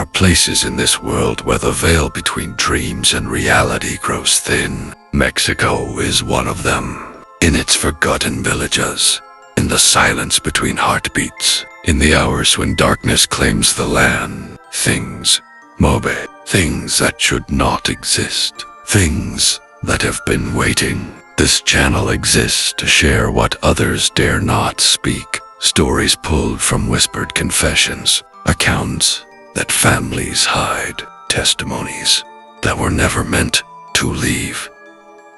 are places in this world where the veil between dreams and reality grows thin. Mexico is one of them. In its forgotten villages, in the silence between heartbeats, in the hours when darkness claims the land, things that should not exist, things that have been waiting. This channel exists to share what others dare not speak. Stories pulled from whispered confessions, accounts that families hide, testimonies that were never meant to leave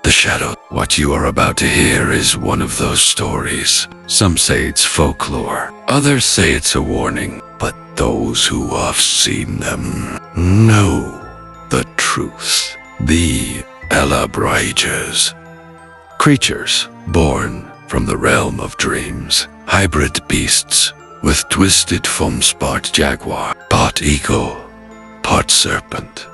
the shadow. What you are about to hear is one of those stories. Some say it's folklore, others say it's a warning, but those who have seen them know the truth. The Alebrijes, creatures born from the realm of dreams, hybrid beasts with twisted foams, part jaguar, part eagle, part serpent,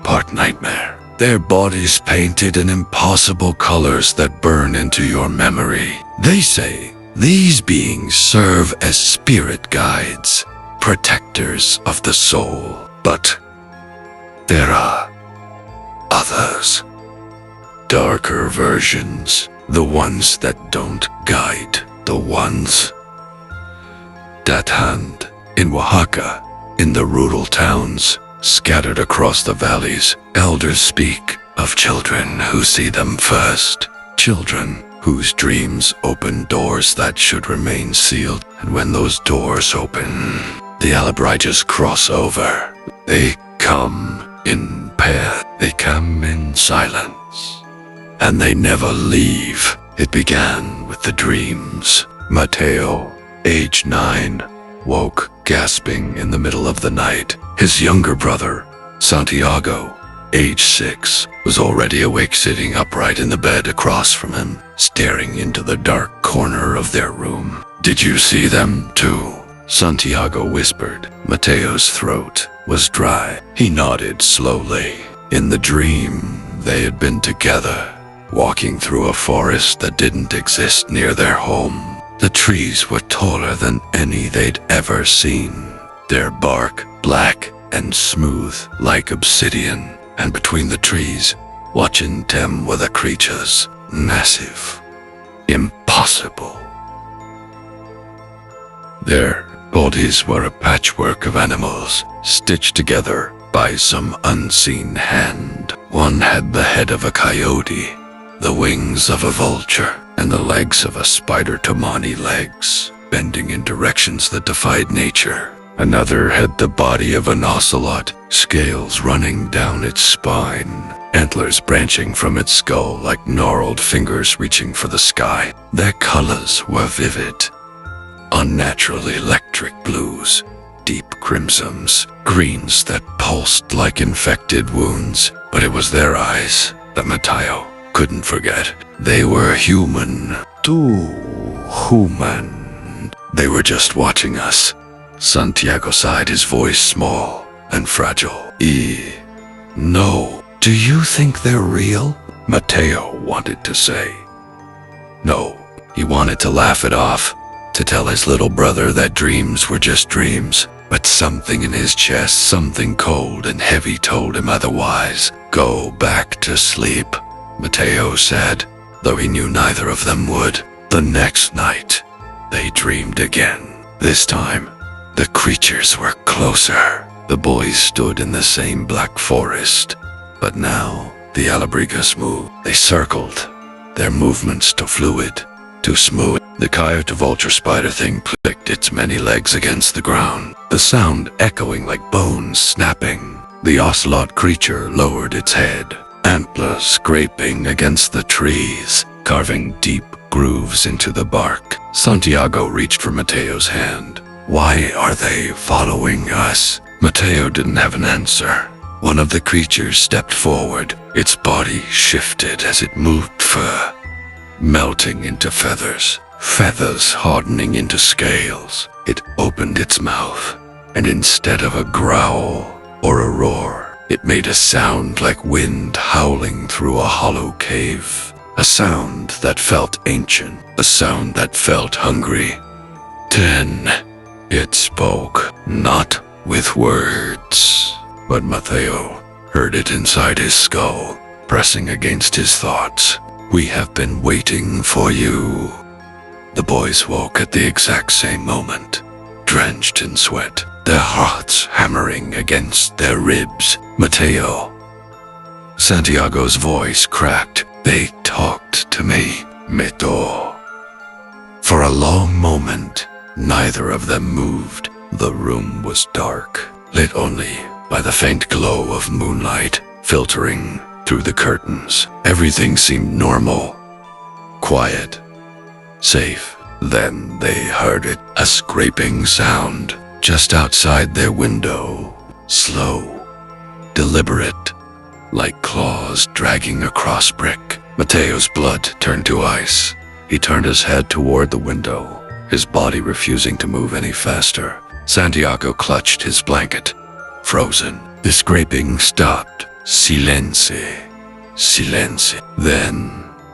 part nightmare. Their bodies painted in impossible colors that burn into your memory. They say these beings serve as spirit guides, protectors of the soul. But there are others, darker versions, the ones that don't guide, the ones that hunt. In Oaxaca, in the rural towns scattered across the valleys, elders speak of children who see them first, children whose dreams open doors that should remain sealed. And when those doors open, the Alebrijes cross over. They come in pairs, they come in silence, and they never leave. It began with the dreams. Mateo, age 9, woke gasping in the middle of the night. His younger brother, Santiago, age 6, was already awake, sitting upright in the bed across from him, staring into the dark corner of their room. "Did you see them too?" Santiago whispered. Mateo's throat was dry. He nodded slowly. In the dream, they had been together, walking through a forest that didn't exist near their home. The trees were taller than any they'd ever seen, their bark black and smooth like obsidian. And between the trees, watching them were the creatures, massive, impossible. Their bodies were a patchwork of animals, stitched together by some unseen hand. One had the head of a coyote, the wings of a vulture, and the legs of a spider, tamani legs, bending in directions that defied nature. Another had the body of an ocelot, scales running down its spine, antlers branching from its skull like gnarled fingers reaching for the sky. Their colors were vivid, unnatural electric blues, deep crimsons, greens that pulsed like infected wounds. But it was their eyes that Mateo couldn't forget. They were human. Too human. They were just watching us. Santiago sighed, his voice small and fragile. No. Do you think they're real? Mateo wanted to say. No. He wanted to laugh it off, to tell his little brother that dreams were just dreams. But something in his chest, something cold and heavy, told him otherwise. Go back to sleep, Mateo said, though he knew neither of them would. The next night, they dreamed again. This time, the creatures were closer. The boys stood in the same black forest, but now the Alebrijes moved. They circled, their movements too fluid, too smooth. The coyote vulture spider thing clicked its many legs against the ground, the sound echoing like bones snapping. The ocelot creature lowered its head, antlers scraping against the trees, carving deep grooves into the bark. Santiago reached for Mateo's hand. Why are they following us? Mateo didn't have an answer. One of the creatures stepped forward. Its body shifted as it moved, fur melting into feathers, feathers hardening into scales. It opened its mouth, and instead of a growl or a roar, it made a sound like wind howling through a hollow cave. A sound that felt ancient, a sound that felt hungry. Then it spoke, not with words, But Mateo heard it inside his skull, pressing against his thoughts. "We have been waiting for you." The boys woke at the exact same moment, drenched in sweat, their hearts hammering against their ribs. "Mateo." Santiago's voice cracked. "They talked to me, Meto." For a long moment, neither of them moved. The room was dark, lit only by the faint glow of moonlight filtering through the curtains. Everything seemed normal, quiet, safe. Then they heard it, a scraping sound just outside their window. Slow, deliberate, like claws dragging across brick. Mateo's blood turned to ice. He turned his head toward the window, his body refusing to move any faster. Santiago clutched his blanket, frozen. The scraping stopped. Silence. Silence. Then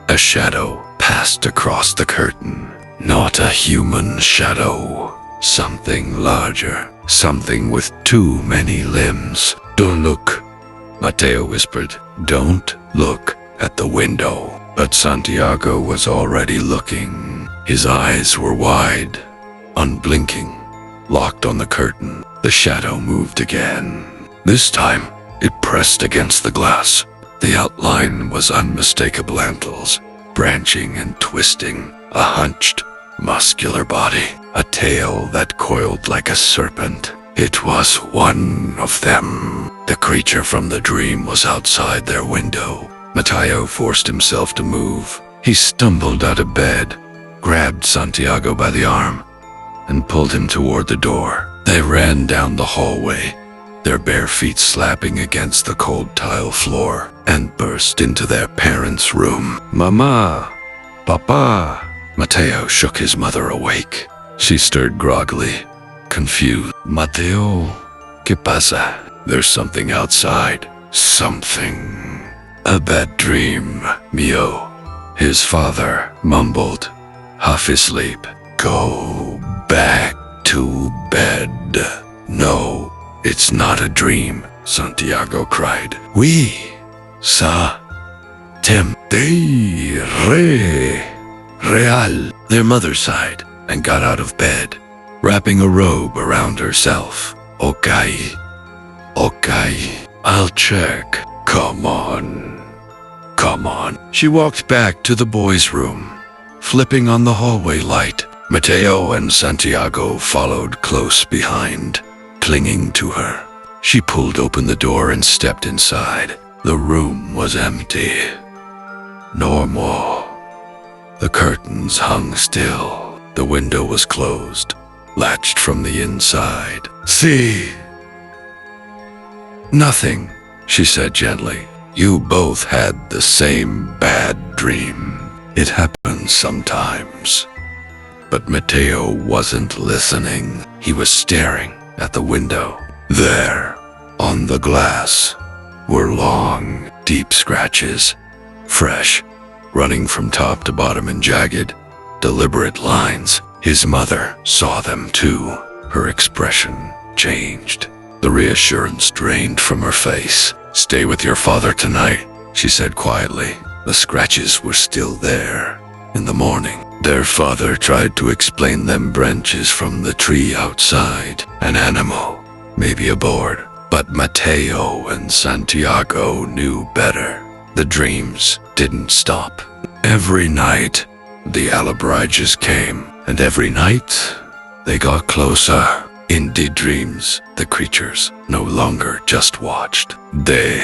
a shadow passed across the curtain. Not a human shadow. Something larger. Something with too many limbs. "Don't look," Mateo whispered. "Don't look at the window." But Santiago was already looking. His eyes were wide, unblinking, locked on the curtain. The shadow moved again. This time, it pressed against the glass. The outline was unmistakable lentils, branching and twisting, a hunched, muscular body, a tail that coiled like a serpent. It was one of them. The creature from the dream was outside their window. Mateo forced himself to move. He stumbled out of bed, grabbed Santiago by the arm, and pulled him toward the door. They ran down the hallway, their bare feet slapping against the cold tile floor, and burst into their parents' room. "Mama! Papa!" Mateo shook his mother awake. She stirred groggily, confused. "Mateo, ¿qué pasa?" "There's something outside. Something." "A bad dream, mio," his father mumbled, half asleep. "Go back to bed." "No, it's not a dream," Santiago cried. "We saw Tim de Real." Their mother sighed and got out of bed, wrapping a robe around herself. Okay, I'll check. Come on. She walked back to the boys' room, flipping on the hallway light. Mateo and Santiago followed close behind, clinging to her. She pulled open the door and stepped inside. The room was empty. Normal. The curtains hung still. The window was closed, latched from the inside. "See?" "Nothing," she said gently. "You both had the same bad dream. It happens sometimes." But Mateo wasn't listening. He was staring at the window. There, on the glass, were long, deep scratches, fresh, running from top to bottom in jagged, deliberate lines. His mother saw them too. Her expression changed. The reassurance drained from her face. "Stay with your father tonight," she said quietly. The scratches were still there. In the morning, their father tried to explain them branches from the tree outside, an animal, maybe a bird. But Mateo and Santiago knew better. The dreams didn't stop. Every night, the Alebrijes came, and every night, they got closer. In the dreams, the creatures no longer just watched. They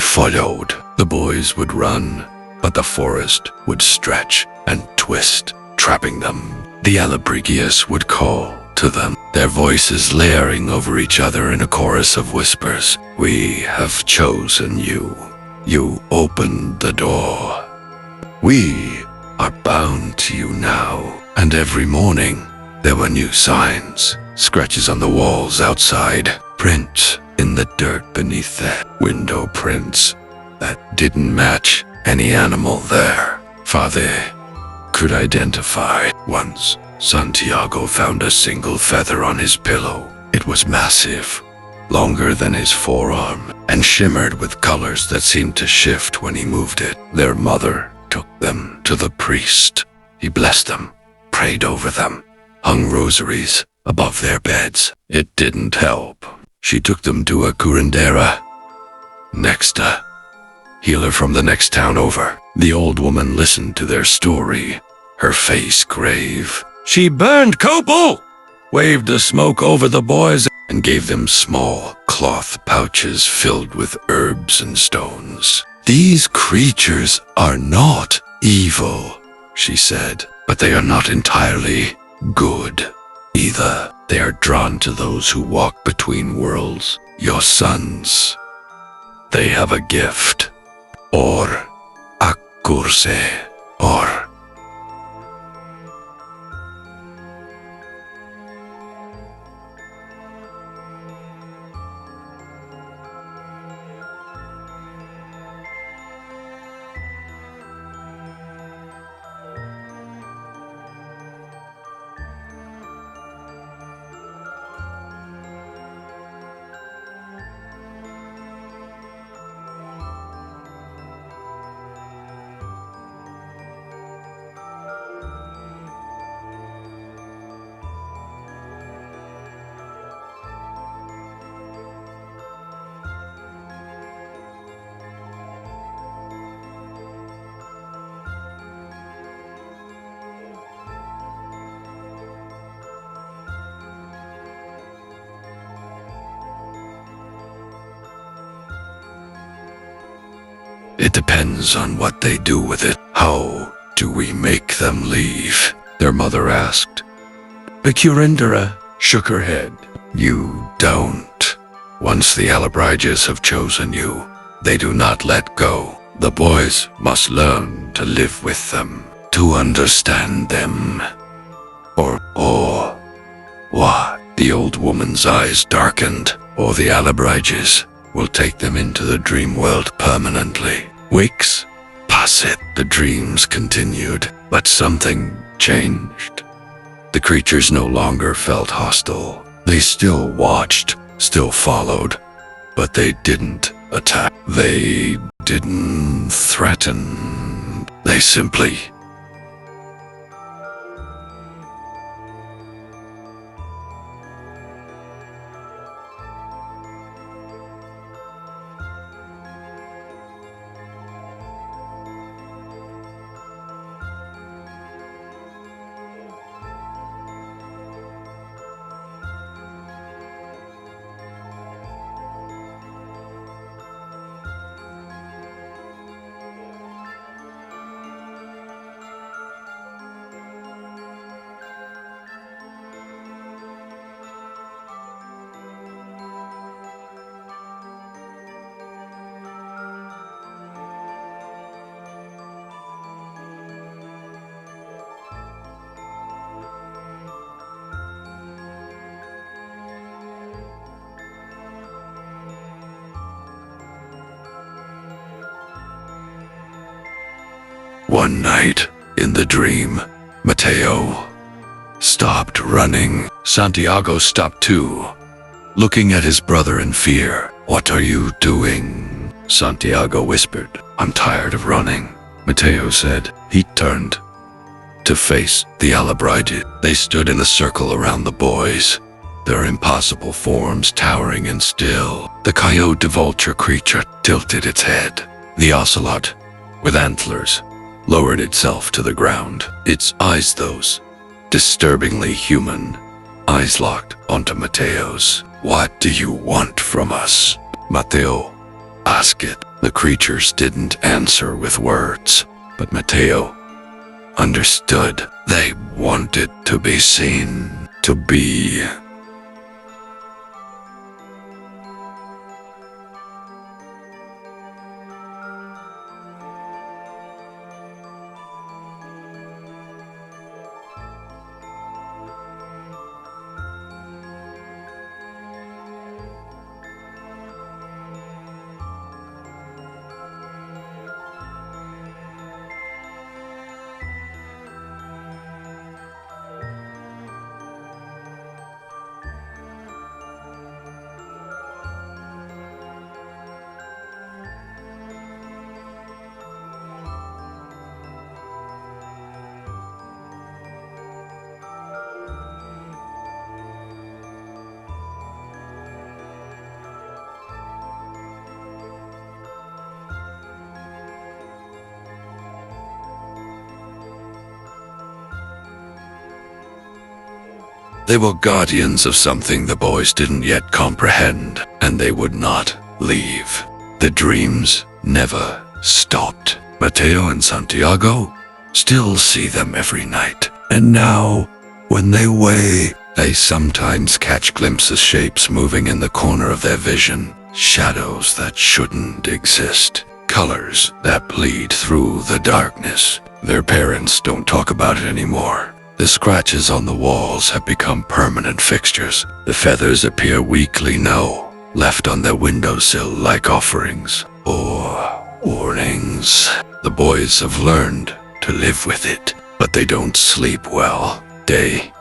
followed. The boys would run, but the forest would stretch and twist, trapping them. The Alebrijes would call to them, their voices layering over each other in a chorus of whispers. "We have chosen you. You opened the door. We are bound to you now." And every morning, there were new signs. Scratches on the walls outside, prints in the dirt beneath the window, prints that didn't match any animal there. Father could identify. Once, Santiago found a single feather on his pillow. It was massive, longer than his forearm, and shimmered with colors that seemed to shift when he moved it. Their mother took them to the priest. He blessed them, prayed over them, hung rosaries above their beds. It didn't help. She took them to a curandera, next a healer from the next town over. The old woman listened to their story, her face grave. She burned copal, waved the smoke over the boys, and gave them small cloth pouches filled with herbs and stones. These creatures are not evil, she said, but they are not entirely good either. They are drawn to those who walk between worlds, your sons. They have a gift, or a curse, or it depends on what they do with it. How do we make them leave? Their mother asked. The curandera shook her head. You don't. Once the Alebrijes have chosen you, they do not let go. The boys must learn to live with them, to understand them. Or what? The old woman's eyes darkened. Or the Alebrijes will take them into the dream world permanently. Weeks passed. The dreams continued, but something changed. The creatures no longer felt hostile. They still watched, still followed, but they didn't attack. They didn't threaten. They simply One night, in the dream, Mateo stopped running. Santiago stopped too, looking at his brother in fear. What are you doing? Santiago whispered. I'm tired of running, Mateo said. He turned to face the Alebrijes. They stood in a circle around the boys, their impossible forms towering and still. The coyote vulture creature tilted its head. The ocelot, with antlers, lowered itself to the ground. Its eyes, those disturbingly human eyes, locked onto Mateo's. What do you want from us? Mateo asked it. The creatures didn't answer with words, but Mateo understood. They wanted to be seen, to be They were guardians of something the boys didn't yet comprehend, and they would not leave. The dreams never stopped. Mateo and Santiago still see them every night, and now, when they wake, they sometimes catch glimpses of shapes moving in the corner of their vision, shadows that shouldn't exist, colors that bleed through the darkness. Their parents don't talk about it anymore. The scratches on the walls have become permanent fixtures. The feathers appear weekly now, left on their windowsill like offerings or warnings. The boys have learned to live with it, but they don't sleep well. They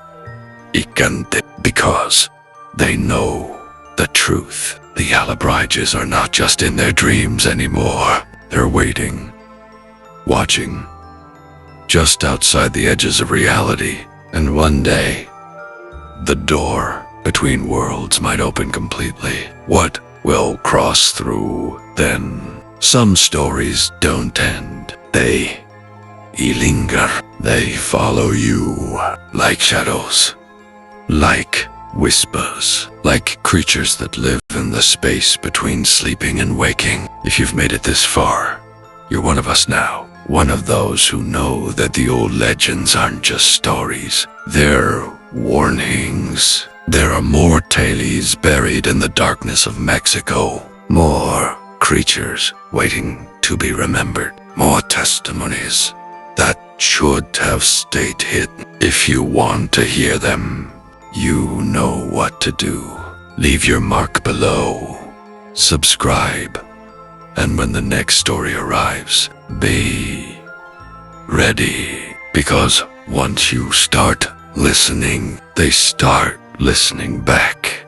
ikante because they know the truth. The Alebrijes are not just in their dreams anymore. They're waiting, watching, just outside the edges of reality. And one day, the door between worlds might open completely. What will cross through then? Some stories don't end. They linger. They follow you like shadows, like whispers, like creatures that live in the space between sleeping and waking. If you've made it this far, you're one of us now. One of those who know that the old legends aren't just stories. They're warnings. There are more tales buried in the darkness of Mexico. More creatures waiting to be remembered. More testimonies that should have stayed hidden. If you want to hear them, you know what to do. Leave your mark below. Subscribe. And when the next story arrives, be ready. Because once you start listening, they start listening back.